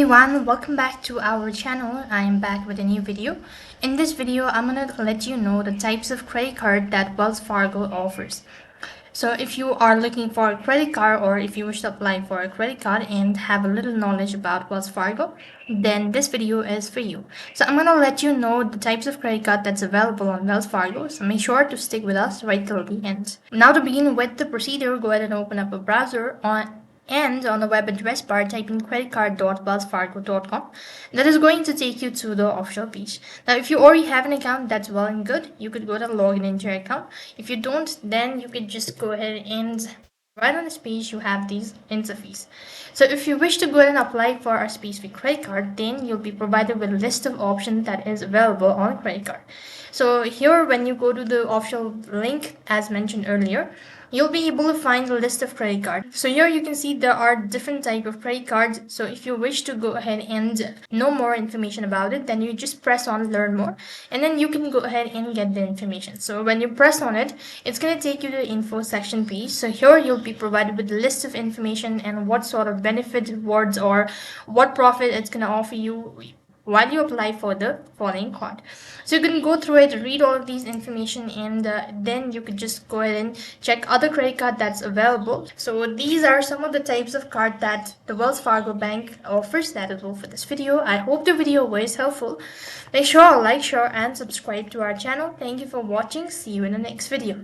everyone, welcome back to our channel. I am back with a new video. In this video, I'm gonna let you know the types of credit card that Wells Fargo offers. So if you are looking for a credit card or if you wish to apply for a credit card and have a little knowledge about Wells Fargo, then this video is for you. So I'm gonna let you know the types of credit card that's available on Wells Fargo. So make sure to stick with us right till the end. Now to begin with the procedure, go ahead and open up a browser and on the web address bar type in creditcard.wellsfargo.com. That is going to take you to the official page. Now if you already have an account, that's well and good. You could go ahead and log in into your account. If you don't, then you could just go ahead and right on this page you have these interface. So if you wish to go ahead and apply for a specific credit card, then you'll be provided with a list of options that is available on a credit card. So here when you go to the official link as mentioned earlier, you'll be able to find a list of credit cards. So here you can see there are different type of credit cards. So if you wish to go ahead and know more information about it, then you just press on learn more and then you can go ahead and get the information. So when you press on it, it's going to take you to the info section page. So here you'll be provided with a list of information and what sort of benefit, rewards, or what profit it's going to offer you while you apply for the following card. So you can go through it, read all of these information, and then you could just go ahead and check other credit card that's available. So these are some of the types of card that the Wells Fargo Bank offers. That is all for this video. I hope the video was helpful. Make sure to like, share, and subscribe to our channel. Thank you for watching. See you in the next video.